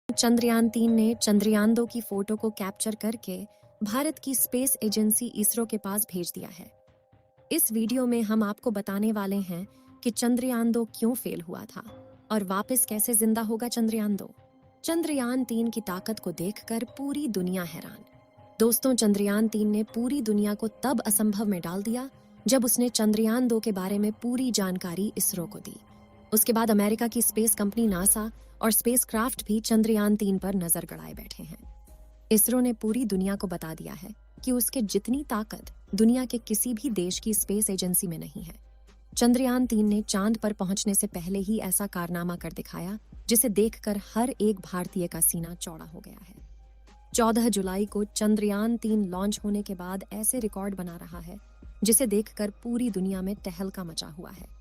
चंद्रयान-3 ने चंद्रयान-2 की फोटो को कैप्चर करके भारत की स्पेस एजेंसी इसरो के पास भेज दिया है। इस वीडियो में हम आपको बताने वाले हैं कि चंद्रयान-2 क्यों फेल हुआ था और वापस कैसे जिंदा होगा चंद्रयान-2। चंद्रयान-3 की ताकत को देखकर पूरी दुनिया हैरान। दोस्तों, चंद्रयान-3 ने पूरी दुनिया को तब असंभव में डाल दिया जब उसने चंद्रयान-2 के बारे में पूरी जानकारी इसरो को दी। उसके बाद अमेरिका की स्पेस कंपनी नासा और स्पेसक्राफ्ट भी चंद्रयान-3 पर नजर गड़ाए बैठे हैं। इसरो ने पूरी दुनिया को बता दिया है कि उसके जितनी ताकत दुनिया के किसी भी देश की स्पेस एजेंसी में नहीं है। चंद्रयान-3 ने चांद पर पहुंचने से पहले ही ऐसा कारनामा कर दिखाया जिसे देखकर हर एक भारतीय का सीना चौड़ा हो गया है। 14 जुलाई को चंद्रयान-3 लॉन्च होने के बाद ऐसे रिकॉर्ड बना रहा है जिसे देखकर पूरी दुनिया में तहलका मचा हुआ है।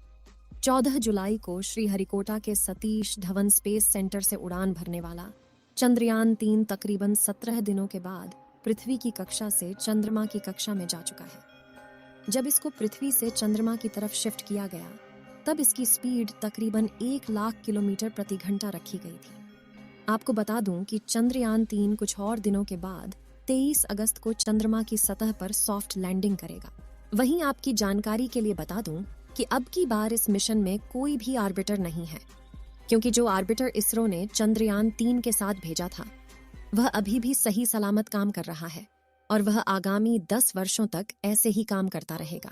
14 जुलाई को श्रीहरिकोटा के सतीश धवन स्पेस सेंटर से उड़ान भरने वाला चंद्रयान-3 तकरीबन 17 दिनों के बाद पृथ्वी की कक्षा से चंद्रमा की कक्षा में जा चुका है। जब इसको पृथ्वी से चंद्रमा की तरफ शिफ्ट किया गया, तब इसकी स्पीड तकरीबन 1 लाख किलोमीटर प्रति घंटा रखी गई थी। आपको बता दूं कि चंद्रयान-3 कुछ और दिनों के बाद 23 अगस्त को चंद्रमा की सतह पर सॉफ्ट लैंडिंग करेगा। वहीं आपकी जानकारी के लिए बता दूं कि अब की बार इस मिशन में कोई भी आर्बिटर नहीं है, क्योंकि जो आर्बिटर इसरो ने चंद्रयान-3 के साथ भेजा था वह अभी भी सही सलामत काम कर रहा है और वह आगामी 10 वर्षों तक ऐसे ही काम करता रहेगा।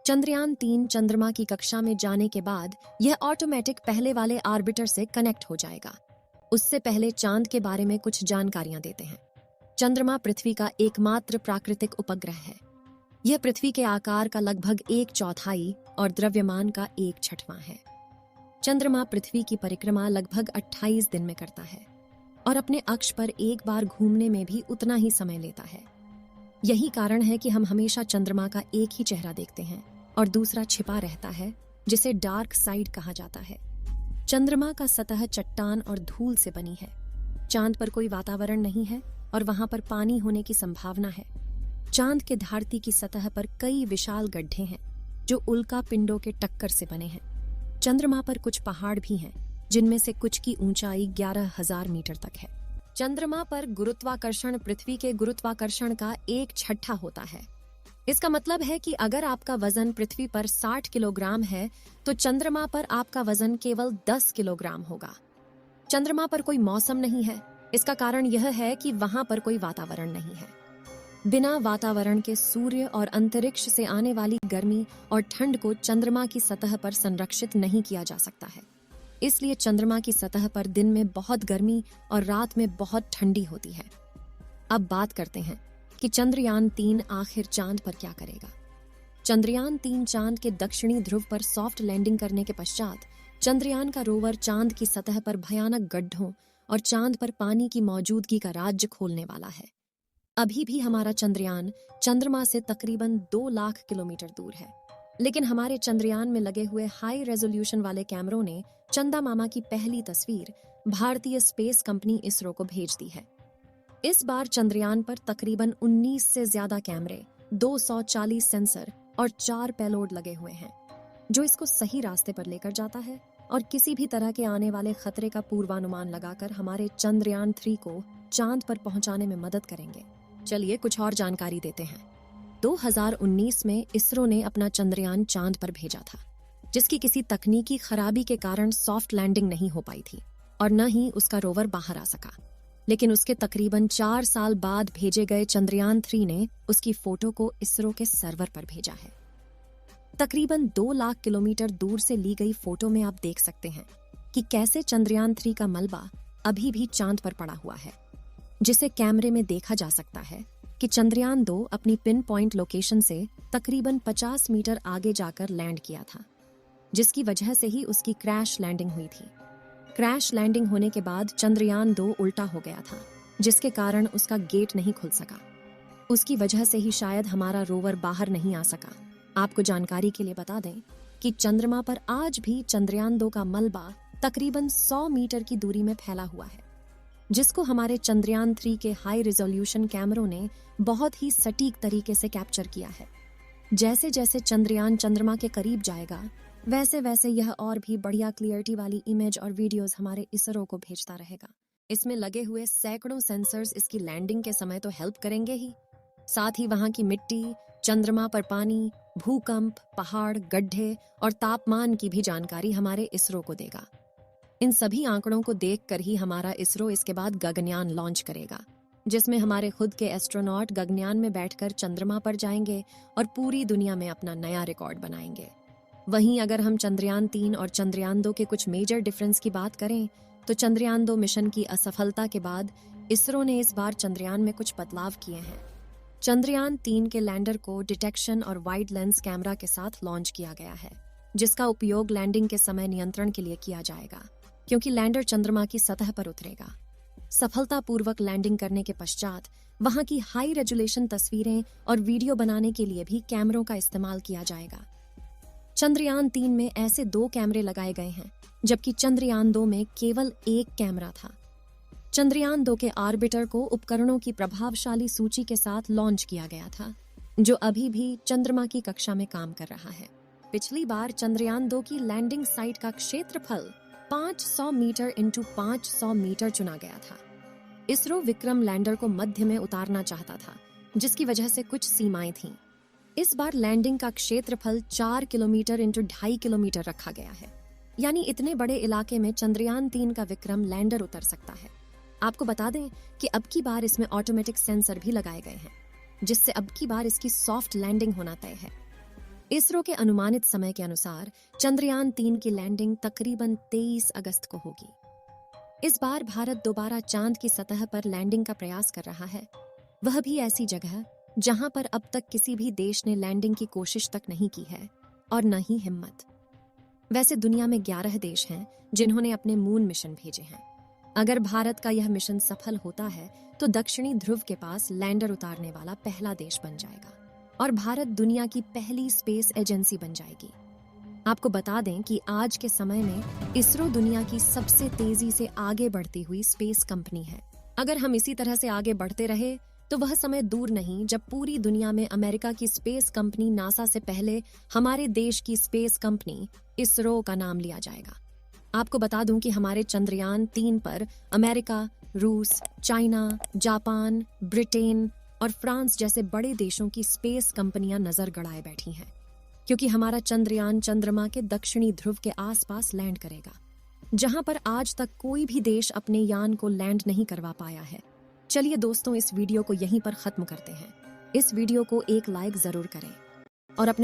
चंद्रयान-3 चंद्रमा की कक्षा में जाने के बाद यह ऑटोमेटिक पहले वाले आर्बिटर से कनेक्ट हो जाएगा। उससे पहले चांद के बारे में कुछ जानकारियां देते हैं। चंद्रमा पृथ्वी का एकमात्र प्राकृतिक उपग्रह है। यह पृथ्वी के आकार का लगभग 1/4 और द्रव्यमान का 1/6 है। चंद्रमा पृथ्वी की परिक्रमा लगभग 28 दिन में करता है और अपने अक्ष पर एक बार घूमने में भी उतना ही समय लेता है। यही कारण है कि हम हमेशा चंद्रमा का एक ही चेहरा देखते हैं और दूसरा छिपा रहता है, जिसे डार्क साइड कहा जाता है। चंद्रमा का सतह चट्टान और धूल से बनी है। चांद पर कोई वातावरण नहीं है और वहां पर पानी होने की संभावना है। चांद के धरती की सतह पर कई विशाल गड्ढे हैं जो उल्का पिंडों के टक्कर से बने हैं। चंद्रमा पर कुछ पहाड़ भी हैं, जिनमें से कुछ की ऊंचाई 11,000 मीटर तक है। चंद्रमा पर गुरुत्वाकर्षण पृथ्वी के गुरुत्वाकर्षण का 1/6 होता है। इसका मतलब है कि अगर आपका वजन पृथ्वी पर 60 किलोग्राम है तो चंद्रमा पर आपका वजन केवल 10 किलोग्राम होगा। चंद्रमा पर कोई मौसम नहीं है। इसका कारण यह है कि वहां पर कोई वातावरण नहीं है। बिना वातावरण के सूर्य और अंतरिक्ष से आने वाली गर्मी और ठंड को चंद्रमा की सतह पर संरक्षित नहीं किया जा सकता है। इसलिए चंद्रमा की सतह पर दिन में बहुत गर्मी और रात में बहुत ठंडी होती है। अब बात करते हैं कि चंद्रयान-3 आखिर चांद पर क्या करेगा। चंद्रयान-3 चांद के दक्षिणी ध्रुव पर सॉफ्ट लैंडिंग करने के पश्चात चंद्रयान का रोवर चांद की सतह पर भयानक गड्ढों और चांद पर पानी की मौजूदगी का राज्य खोलने वाला है। अभी भी हमारा चंद्रयान चंद्रमा से तकरीबन 2 लाख किलोमीटर दूर है, लेकिन हमारे चंद्रयान में लगे हुए हाई रेजोल्यूशन वाले कैमरों ने चंदा मामा की पहली तस्वीर भारतीय स्पेस कंपनी इसरो को भेज दी है। इस बार चंद्रयान पर तकरीबन 19 से ज्यादा कैमरे, 240 सेंसर और 4 पेलोड लगे हुए हैं, जो इसको सही रास्ते पर लेकर जाता है और किसी भी तरह के आने वाले खतरे का पूर्वानुमान लगाकर हमारे चंद्रयान-3 को चांद पर पहुंचाने में मदद करेंगे। चलिए कुछ और जानकारी देते हैं। 2019 में इसरो ने अपना चंद्रयान चांद पर भेजा था, जिसकी किसी तकनीकी खराबी के कारण सॉफ्ट लैंडिंग नहीं हो पाई थी और न ही उसका रोवर बाहर आ सका। लेकिन उसके तकरीबन 4 साल बाद भेजे गए चंद्रयान-3 ने उसकी फोटो को इसरो के सर्वर पर भेजा है। तकरीबन 2 लाख किलोमीटर दूर से ली गई फोटो में आप देख सकते हैं कि कैसे चंद्रयान-3 का मलबा अभी भी चांद पर पड़ा हुआ है, जिसे कैमरे में देखा जा सकता है कि चंद्रयान-2 अपनी पिन पॉइंट लोकेशन से तकरीबन 50 मीटर आगे जाकर लैंड किया था, जिसकी वजह से ही उसकी क्रैश लैंडिंग हुई थी। क्रैश लैंडिंग होने के बाद चंद्रयान-2 उल्टा हो गया था, जिसके कारण उसका गेट नहीं खुल सका। उसकी वजह से ही शायद हमारा रोवर बाहर नहीं आ सका। आपको जानकारी के लिए बता दें कि चंद्रमा पर आज भी चंद्रयान-2 का मलबा तकरीबन 100 मीटर की दूरी में फैला हुआ है, जिसको हमारे चंद्रयान-3 के हाई रिजोल्यूशन कैमरों ने बहुत ही सटीक तरीके से कैप्चर किया है। जैसे जैसे चंद्रयान चंद्रमा के करीब जाएगा, वैसे वैसे यह और भी बढ़िया क्लियरिटी वाली इमेज और वीडियोस हमारे इसरो को भेजता रहेगा। इसमें लगे हुए सैकड़ों सेंसर्स इसकी लैंडिंग के समय तो हेल्प करेंगे ही, साथ ही वहां की मिट्टी, चंद्रमा पर पानी, भूकंप, पहाड़, गड्ढे और तापमान की भी जानकारी हमारे इसरो को देगा। इन सभी आंकड़ों को देखकर ही हमारा इसरो इसके बाद गगनयान लॉन्च करेगा, जिसमें हमारे खुद के एस्ट्रोनॉट गगनयान में बैठकर चंद्रमा पर जाएंगे और पूरी दुनिया में अपना नया रिकॉर्ड बनाएंगे। वहीं अगर हम चंद्रयान 3 और चंद्रयान 2 के कुछ मेजर डिफरेंस की बात करें तो चंद्रयान 2 मिशन की असफलता के बाद इसरो ने इस बार चंद्रयान में कुछ बदलाव किए हैं। चंद्रयान 3 के लैंडर को डिटेक्शन और वाइड लेंस कैमरा के साथ लॉन्च किया गया है, जिसका उपयोग लैंडिंग के समय नियंत्रण के लिए किया जाएगा, क्योंकि लैंडर चंद्रमा की सतह पर उतरेगा। सफलतापूर्वक लैंडिंग करने के पश्चात वहां की हाई रेजोल्यूशन तस्वीरें और वीडियो बनाने के लिए भी कैमरों का इस्तेमाल किया जाएगा। चंद्रयान 3 में ऐसे 2 कैमरे लगाए गए हैं, जबकि चंद्रयान 2 में केवल 1 कैमरा था। चंद्रयान 2 के ऑर्बिटर को उपकरणों की प्रभावशाली सूची के साथ लॉन्च किया गया था, जो अभी भी चंद्रमा की कक्षा में काम कर रहा है। पिछली बार चंद्रयान 2 की लैंडिंग साइट का क्षेत्रफल 500 मीटर इंटू 500 मीटर चुना गया था। इसरो विक्रम लैंडर को मध्य में उतारना चाहता था, जिसकी वजह से कुछ सीमाएं थीं। इस बार लैंडिंग का क्षेत्रफल 4 किलोमीटर इंटू 2.5 किलोमीटर रखा गया है, यानी इतने बड़े इलाके में चंद्रयान 3 का विक्रम लैंडर उतर सकता है। आपको बता दें कि अब की बार इसमें ऑटोमेटिक सेंसर भी लगाए गए हैं, जिससे अब की बार इसकी सॉफ्ट लैंडिंग होना तय है। इसरो के अनुमानित समय के अनुसार चंद्रयान 3 की लैंडिंग तकरीबन 23 अगस्त को होगी। इस बार भारत दोबारा चांद की सतह पर लैंडिंग का प्रयास कर रहा है, वह भी ऐसी जगह जहां पर अब तक किसी भी देश ने लैंडिंग की कोशिश तक नहीं की है और न ही हिम्मत। वैसे दुनिया में 11 देश हैं जिन्होंने अपने मून मिशन भेजे हैं। अगर भारत का यह मिशन सफल होता है तो दक्षिणी ध्रुव के पास लैंडर उतारने वाला पहला देश बन जाएगा और भारत दुनिया की पहली स्पेस एजेंसी बन जाएगी। आपको बता दें कि आज के समय में इसरो दुनिया की सबसे तेजी से आगे बढ़ती हुई स्पेस कंपनी है। अगर हम इसी तरह से आगे बढ़ते रहे तो वह समय दूर नहीं जब पूरी दुनिया में अमेरिका की स्पेस कंपनी नासा से पहले हमारे देश की स्पेस कंपनी इसरो का नाम लिया जाएगा। आपको बता दूं कि हमारे चंद्रयान 3 पर अमेरिका, रूस, चाइना, जापान, ब्रिटेन और फ्रांस जैसे बड़े देशों की स्पेस कंपनियां नजर गड़ाए बैठी हैं, क्योंकि हमारा चंद्रयान चंद्रमा के दक्षिणी ध्रुव के आसपास लैंड करेगा, जहां पर आज तक कोई भी देश अपने यान को लैंड नहीं करवा पाया है। चलिए दोस्तों, इस वीडियो को यहीं पर खत्म करते हैं। इस वीडियो को एक लाइक जरूर करें और अपने